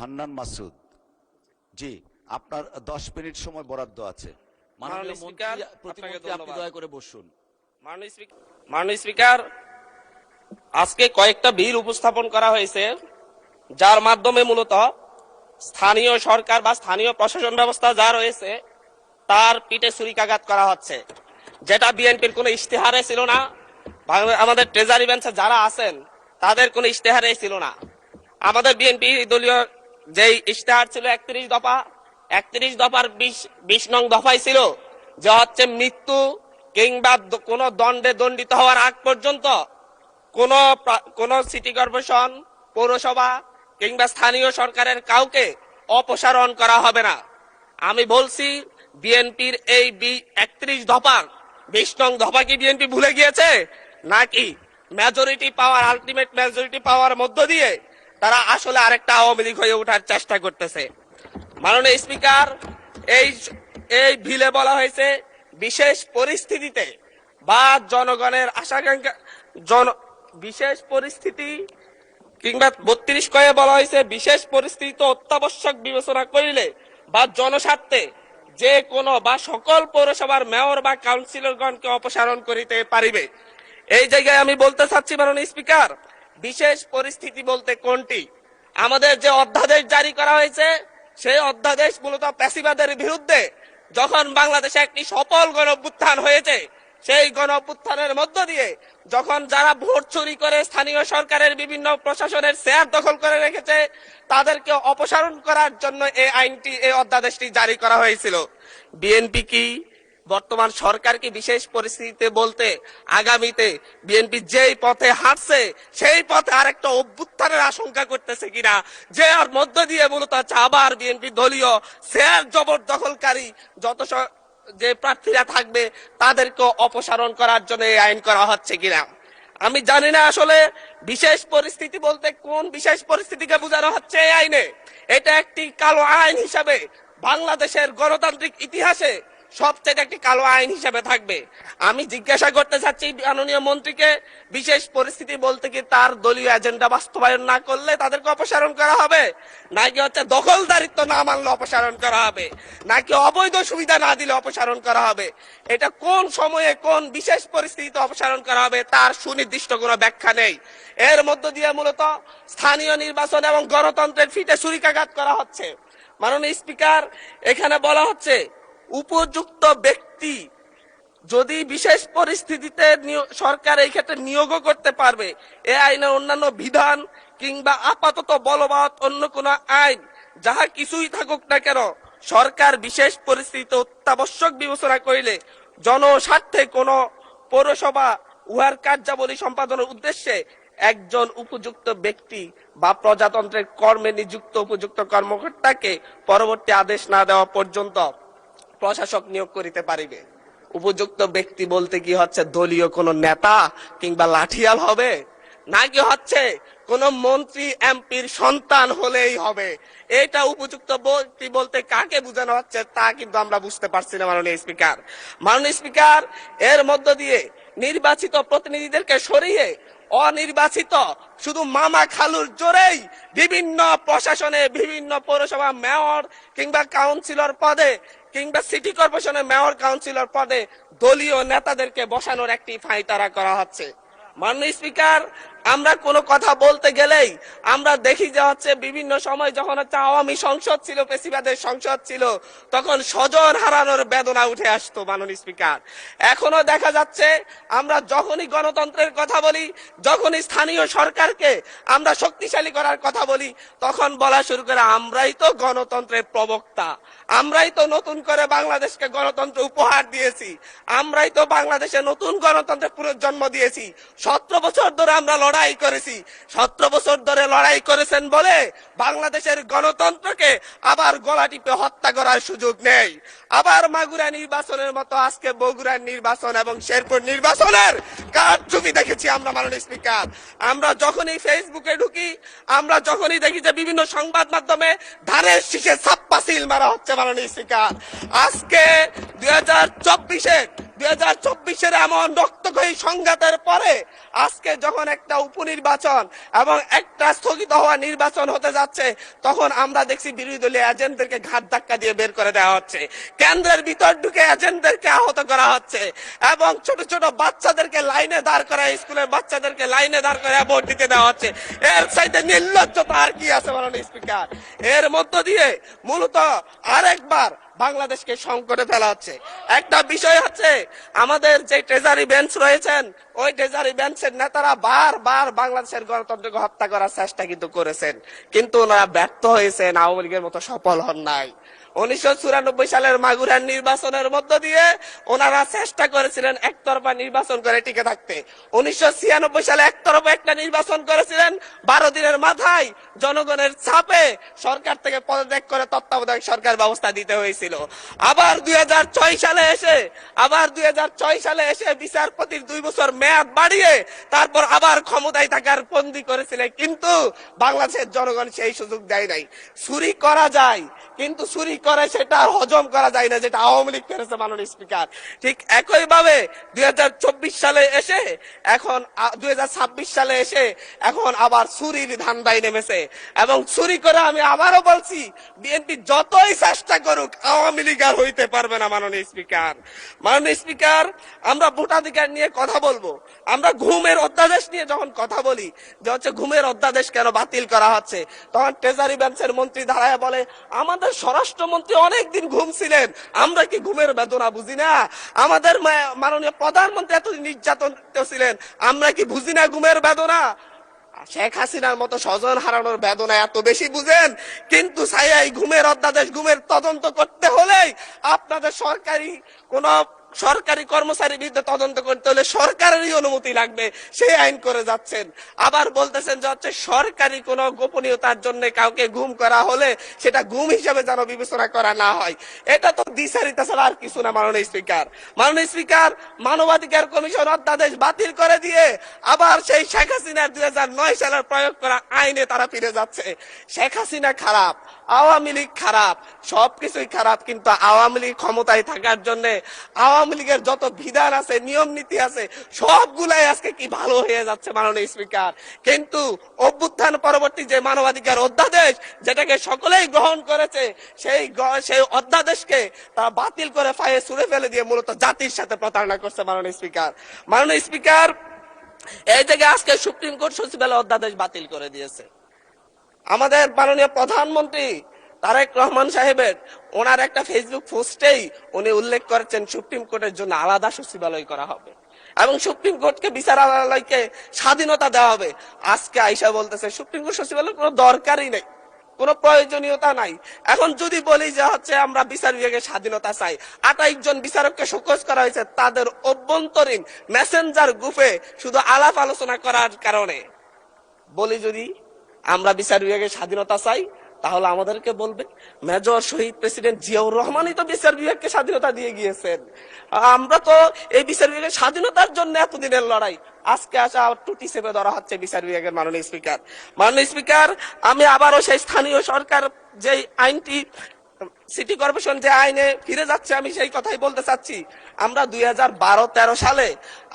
হান্নান মাসুদ, জি আপনার 10 মিনিট সময় বরাদ্দ আছে। মাননীয় মন্ত্রী, প্রতিমন্ত্রী, আপনি দয়া করে বসুন। মাননীয় স্পিকার, আজকে কয়েকটা বিল উপস্থাপন করা হয়েছে যার মাধ্যমে মূলত স্থানীয় সরকার বা স্থানীয় প্রশাসন ব্যবস্থা যা রয়েছে তার পিঠে ছুরিকাঘাত করা হচ্ছে, যেটা বিএনপির কোনো ইশতেহারে ছিল না। আমাদের ট্রেজারি বেঞ্চে যারা আছেন তাদের কোনো ইশতেহারে ছিল না। আমাদের বিএনপি দলীয় যেই ইশতেহার ছিল 31 দফা, 31 দফার 20 নং দফাই ছিল যে হচ্ছে মৃত্যু কিংবা কোন দণ্ডে দণ্ডিত হওয়ার আগ পর্যন্ত কোন সিটি কর্পোরেশন, পৌরসভা কিংবা স্থানীয় সরকারের কাউকে অপসারণ করা হবে না। আমি বলছি বিএনপির এই 31 দফার 20 নং দফা কি বিএনপি ভুলে গিয়েছে, নাকি মেজরিটি পাওয়ার, আলটিমেট মেজরিটি পাওয়ার মধ্য দিয়ে তারা আসলে আরেকটা আওয়ামী লীগ হয়ে ওঠার চেষ্টা করতেছে? মাননীয় স্পিকার, এই বিলে বলা হয়েছে বিশেষ পরিস্থিতিতে বা জনগণের আশাকাঙ্ক্ষা বিশেষ পরিস্থিতি কিংবা 32 কয়ে বলা হয়েছে বিশেষ পরিস্থিতি অত্যাবশ্যক বিবেচনা করিলে বা জনস্বার্থে যে কোনো বা সকল পৌরসভার মেয়র বা কাউন্সিলরগণকে অপসারণ করিতে পারিবে। এই জায়গায় আমি বলতে চাচ্ছি মাননীয় স্পিকার, বিশেষ পরিস্থিতি বলতে কোনটি? আমাদের যে অধ্যাদেশ জারি করা হয়েছে সেই অধ্যাদেশ মূলত ফ্যাসিবাদের বিরুদ্ধে যখন বাংলাদেশে একটি সফল গণঅভ্যুত্থান হয়েছে, সেই গণঅভ্যুত্থানের মধ্য দিয়ে যখন যারা ভোট চুরি করে স্থানীয় সরকারের বিভিন্ন প্রশাসনের শেয়ার দখল করে রেখেছে তাদেরকে অপসারণ করার জন্য এই আইনটি, এই অধ্যাদেশটি জারি করা হয়েছিল। বিএনপি কি বর্তমান সরকার কি বিশেষ পরিস্থিতিতে বলতে আগামীতে বিএনপি যেই পথে হাঁটছে সেই পথে আরেকটা অভ্যুত্থানের আশঙ্কা করতেছে কিনা, যে আর মধ্য দিয়ে মূলত আবার বিএনপি দলীয় শেয়ার জবরদখলকারী যত যে প্রার্থীরা থাকবে তাদেরকে অপসারণ করার জন্য এই আইন করা হচ্ছে কিনা? আমি জানি না আসলে বিশেষ পরিস্থিতি বলতে কোন বিশেষ পরিস্থিতিকে বোঝানো হচ্ছে এই আইনে। এটা একটি কালো আইন হিসাবে বাংলাদেশের গণতান্ত্রিক ইতিহাসে সবচেয়ে একটি কালো আইন হিসেবে থাকবে। আমি জিজ্ঞাসা করতে চাচ্ছি মাননীয় মন্ত্রীকে, বিশেষ পরিস্থিতি বলতে কি তার দলীয় এজেন্ডা বাস্তবায়ন না করলে তাদেরকে অপসারণ করা হবে, নাকি হচ্ছে দখলদারিত্ব না মানলে অপসারণ করা হবে, নাকি অবৈধ সুবিধা না দিলে অপসারণ করা হবে? এটা কোন সময়ে কোন বিশেষ পরিস্থিতিতে অপসারণ করা হবে তার সুনির্দিষ্ট কোনো ব্যাখ্যা নেই। এর মধ্য দিয়ে মূলত স্থানীয় নির্বাচন এবং গণতন্ত্রের ফিতে ছুরিকাঘাত করা হচ্ছে। মাননীয় স্পিকার, এখানে বলা হচ্ছে উপযুক্ত ব্যক্তি যদি বিশেষ পরিস্থিতিতে সরকার এই ক্ষেত্রে নিয়োগও করতে পারবে। এই আইনের অন্যান্য বিধান কিংবা আপাতত বলবৎ অন্য কোন আইন যাহা কিছুই থাকুক না কেন, সরকার বিশেষ পরিস্থিতিতে অত্যাবশ্যক বিবেচনা করিলে জনস্বার্থে কোন পৌরসভা উহার কার্যাবলী সম্পাদনের উদ্দেশ্যে একজন উপযুক্ত ব্যক্তি বা প্রজাতন্ত্রের কর্মে নিযুক্ত উপযুক্ত কর্মকর্তাকে পরবর্তী আদেশ না দেওয়া পর্যন্ত প্রশাসক নিয়োগ করিতে পারিবে। উপযুক্ত ব্যক্তি বলতে কি হচ্ছে দলীয় কোন নেতা কিংবা লাঠিয়াল হবে, নাকি হচ্ছে কোন মন্ত্রী এমপির সন্তান হলেই হবে? এটা উপযুক্ত ব্যক্তি বলতে কাকে বোঝানো হচ্ছে তা কিন্তু আমরা বুঝতে পারছি না মাননীয় স্পিকার। মাননীয় স্পিকার, এর মধ্য দিয়ে নির্বাচিত প্রতিনিধিদেরকে সরিয়ে অনির্বাচিত শুধু মামা খালুর জোরেই বিভিন্ন প্রশাসনে, বিভিন্ন পৌরসভা মেয়র কিংবা কাউন্সিলর পদে কিংবা সিটি কর্পোরেশনের মেয়র কাউন্সিলর পদে দলীয় নেতাদেরকে বসানোর একটি ফাইতারা করা হচ্ছে। মাননীয় স্পিকার, আমরা কোনো কথা বলতে গেলেই আমরা দেখি যে হচ্ছে বিভিন্ন সময় যখন হচ্ছে আওয়ামী সংসদ ছিল, ফ্যাসিবাদের সংসদ ছিল, তখন স্বজন হারানোর বেদনা উঠে আসতো মাননীয় স্পিকার। এখনো দেখা যাচ্ছে আমরা যখনই গণতন্ত্রের কথা বলি, যখনই স্থানীয় সরকারকে আমরা শক্তিশালী করার কথা বলি, তখন বলা শুরু করে আমরাই তো গণতন্ত্রের প্রবক্তা, আমরাই তো নতুন করে বাংলাদেশকে গণতন্ত্র উপহার দিয়েছি, আমরাই তো বাংলাদেশে নতুন গণতন্ত্রের পুনর্জন্ম দিয়েছি। 17 বছর ধরে আমরা লড়াই করেছি। 17 বছর ধরে লড়াই করেছেন বলে বাংলাদেশের গণতন্ত্রকে আবার গলা টিপে হত্যা করার সুযোগ নেই। আবার মাগুরা নির্বাচনের মতো আজকে বগুড়ার নির্বাচন এবং শেরপুর নির্বাচনের কারচুপি দেখেছি আমরা মাননীয় স্পিকার। আমরা যখনই ফেসবুকে ঢুকি, আমরা যখনই দেখি যে বিভিন্ন সংবাদ মাধ্যমে ধানের শীষে ছাপ্পা সিল মারা হচ্ছে মাননীয় স্পিকার। আজকে 2024-এ 2024-এর এমন রক্তক্ষয়ী সংঘাতের পরে আজকে যখন একটা উপনির্বাচন এবং একটা স্থগিত হওয়া নির্বাচন হতে যাচ্ছে, তখন আমরা দেখছি বিরোধী দলীয় এজেন্টদেরকে ঘাট ধাক্কা দিয়ে বের করে দেওয়া হচ্ছে, কেন্দ্রের ভিতর ঢুকে এজেন্টদেরকে আহত করা হচ্ছে এবং ছোট ছোট বাচ্চাদেরকে লাইনে দাঁড় করায়, স্কুলের বাচ্চাদেরকে লাইনে দাঁড় করে ভোট দিতে দেওয়া হচ্ছে। এর চাইতে নির্লজ্জতা আর কি আছে মাননীয় স্পিকার? এর মধ্য দিয়ে মূলত আরেকবার বাংলাদেশকে সংকটে ফেলা হচ্ছে। একটা বিষয় হচ্ছে, আমাদের যে ট্রেজারি বেঞ্চ রয়েছেন, ওই ট্রেজারি বেঞ্চের নেতারা বারবার বাংলাদেশের গণতন্ত্রকে হত্যা করার চেষ্টা কিন্তু করেছেন, কিন্তু ওনারা ব্যর্থ হয়েছেন, আওয়ামী লীগের মতো সফল হন নাই। 1994 সালের মাগুরার নির্বাচনের মধ্য দিয়ে ওনারা চেষ্টা করেছিলেন একতরফা নির্বাচন করে টিকে থাকতে। 1996 সালে একতরফা একটা নির্বাচন করেছিলেন, 12 দিনের মাথায় জনগণের চাপে সরকার থেকে পদত্যাগ করে তত্ত্বাবধায়ক সরকার ব্যবস্থা দিতে হয়েছিল। আবার 2006 সালে এসে বিচারপতির 2 বছর মেয়াদ বাড়িয়ে তারপর আবার ক্ষমতায় থাকার বন্দী করেছিলেন, কিন্তু বাংলাদেশের জনগণ সেই সুযোগ দেয় নাই। চুরি করা যায়, কিন্তু চুরি করে সেটা হজম করা যায় না, যেটা আওয়ামী লীগ করেছে মাননীয় স্পিকার। ঠিক একই ভাবে 2024 সালে এসে এখন 2026 সালে এসে এখন আবার চুরির ধান্দায় নেমেছে। এবং চুরি করে আমি আবারও বলছি, বিএনপি যতই চেষ্টা করুক আওয়ামী লীগ আর হইতে পারবে না মাননীয় স্পিকার। মাননীয় স্পিকার, আমরা ভোটাধিকার নিয়ে কথা বলবো, আমরা ঘুমের অধ্যাদেশ নিয়ে যখন কথা বলি যে হচ্ছে ঘুমের অধ্যাদেশ কেন বাতিল করা হচ্ছে, তখন ট্রেজারি বেঞ্চের মন্ত্রী দাঁড়ায় বলে, আমাদের স্বরাষ্ট্রমন্ত্রী অনেকদিন ঘুমছিলেন, আমরা কি ঘুমের বেদনা বুঝি না? আমাদের মাননীয় প্রধানমন্ত্রী এতদিন নির্যাতন ছিলেন, আমরা কি বুঝি না ঘুমের বেদনা? শেখ হাসিনার মতো স্বজন হারানোর বেদনা এত বেশি বুঝেন, কিন্তু এই ঘুমের অধ্যাদেশ, ঘুমের তদন্ত করতে হলেই আপনাদের সরকারি কর্মচারীর বিরুদ্ধে তদন্ত করতে হলে সরকারেরই অনুমতি লাগবে, সেই আইন করে যাচ্ছেন। আবার বলতেছেন যে হচ্ছে সরকারি কোনো গোপনীয়তার জন্য কাউকে গুম করা হলে সেটা গুম হিসেবে যেন বিবেচনা করা না হয়। এটা তো দ্বিচারিতা ছাড়া আর কিছু না মাননীয় স্পিকার। মাননীয় স্পিকার, মানবাধিকার কমিশন অধ্যাদেশ বাতিল করে দিয়ে আবার সেই শেখ হাসিনার 2009 সালের প্রয়োগ করা আইনে তারা ফিরে যাচ্ছে। শেখ হাসিনা খারাপ, আওয়ামী লীগ খারাপ, সবকিছুই খারাপ, কিন্তু আওয়ামী লীগ ক্ষমতায় থাকার জন্য আওয়ামী লীগের যত বিধান আছে, নিয়ম নীতি আছে, সবগুলাই আজকে কি ভালো হয়ে যাচ্ছে মাননীয় স্পিকার। কিন্তু অভ্যুত্থান পরবর্তী যে মানবাধিকার অধ্যাদেশ, যেটাকে সকলেই গ্রহণ করেছে, সেই অধ্যাদেশকে তারা বাতিল করে ফায়ে ছুড়ে ফেলে দিয়ে মূলত জাতির সাথে প্রতারণা করছে মাননীয় স্পিকার। মাননীয় স্পিকার, এই থেকে আজকে সুপ্রিম কোর্ট সচিবালয় অধ্যাদেশ বাতিল করে দিয়েছে। আমাদের মাননীয় প্রধানমন্ত্রী তারেক রহমান সাহেবের ওনার একটা ফেসবুক পোস্টেই উনি উল্লেখ করেছেন সুপ্রিম কোর্টের জন্য আলাদা সচিবালয় করা হবে এবং সুপ্রিম কোর্টকে বিচারালয়কে স্বাধীনতা দেওয়া হবে। আজকে আইসা বলতেছে সুপ্রিম কোর্ট সচিবালয়ের কোনো দরকারই নেই, কোনো প্রয়োজনীয়তা নাই। এখন যদি বলি যে হচ্ছে আমরা বিচার বিভাগের স্বাধীনতা চাই, 28 জন বিচারককে শোকজ করা হয়েছে তাদের অভ্যন্তরীণ মেসেঞ্জার গ্রুপে শুধু আলাপ আলোচনা করার কারণে, বলি যদি আমরা বিচার বিভাগের স্বাধীনতা চাই, তাহলে আমাদেরকে বলবে মেজর শহীদ প্রেসিডেন্ট জিয়াউর রহমানই তো বিচার বিভাগকে স্বাধীনতা দিয়ে গিয়েছেন। আমরা তো এই বিচার বিভাগের স্বাধীনতার জন্য এতদিনের লড়াই, আজকে আসা টুটি চেপে ধরা হচ্ছে বিচার বিভাগের। মাননীয় স্পিকার, মাননীয় স্পিকার, আমি আবারও সেই স্থানীয় সরকার যে আইনটি, সিটি কর্পোরেশন যে আইনে ফিরে যাচ্ছে, আমি সেই কথাই বলতে চাচ্ছি। আমরা 2012-13 সালে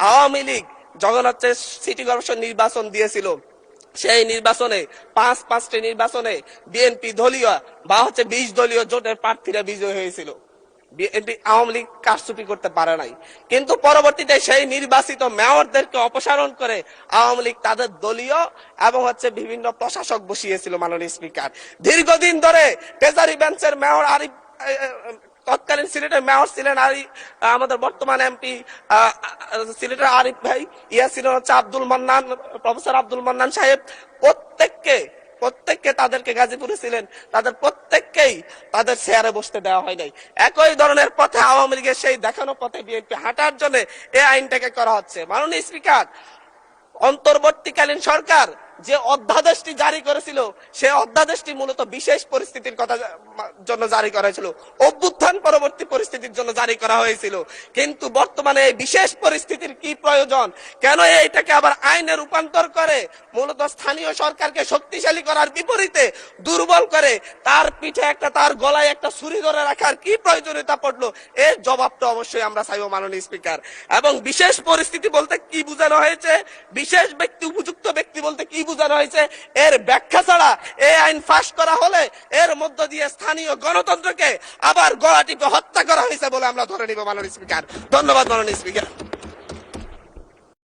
আওয়ামী লীগ যখন হচ্ছে সিটি কর্পোরেশন নির্বাচন দিয়েছিল, সেই নির্বাচনে 5টি নির্বাচনে বিএনপি দলীয় বা হচ্ছে 20 দলীয় জোটের প্রার্থীরা বিজয় হয়েছিল। বিএনপি আওয়ামী লীগ কারচুপি করতে পারে নাই, কিন্তু পরবর্তীতে সেই নির্বাচিত মেয়রদেরকে অপসারণ করে আওয়ামী লীগ তাদের দলীয় এবং হচ্ছে বিভিন্ন প্রশাসক বসিয়েছিল। মাননীয় স্পিকার, দীর্ঘদিন ধরে ট্রেজারি বেঞ্চের মেয়র আরিফ, তৎকালীন সিলেটের মেয়র ছিলেন আমাদের বর্তমান এমপি সিলেটের আরিফ ভাই, ইয়া ছিলেন হচ্ছে প্রফেসর আব্দুল মান্নান সাহেব, প্রত্যেককে তাদেরকে গাজীপুরে ছিলেন, তাদের প্রত্যেককেই তাদের চেয়ারে বসতে দেওয়া হয় নাই। একই ধরনের পথে আওয়ামী লীগের সেই দেখানো পথে বিএনপি হাঁটার জন্য এই আইনটাকে করা হচ্ছে। মাননীয় স্পিকার, অন্তর্বর্তীকালীন সরকার যে অধ্যাদেশটি জারি করেছিল সে অধ্যাদেশটি মূলত বিশেষ পরিস্থিতির কথা জন্য জারি করা হয়েছিল, অভ্যুত্থান পরবর্তী পরিস্থিতির জন্য জারি করা হয়েছিল। কিন্তু বর্তমানে এই বিশেষ পরিস্থিতির কি প্রয়োজন, কেন এইটাকে আবার আইনে রূপান্তর করে মূলত স্থানীয় সরকারকে শক্তিশালী করার বিপরীতে দুর্বল করে তার পিঠে একটা, তার গলায় একটা ছুরি ধরে রাখার কি প্রয়োজনীয়তা পড়লো? এর জবাবটা অবশ্যই আমরা চাইব মাননীয় স্পিকার। এবং বিশেষ পরিস্থিতি বলতে কি বোঝানো হয়েছে, বিশেষ ব্যক্তি, উপযুক্ত ব্যক্তি বলতে কি বোঝানো হয়েছে, এর ব্যাখ্যা ছাড়া এই আইন পাশ করা হলে এর মধ্য দিয়ে স্থানীয় গণতন্ত্রকে আবার গলা টিপে হত্যা করা হয়েছে বলে আমরা ধরে নিব মাননীয় স্পিকার। ধন্যবাদ মাননীয় স্পিকার।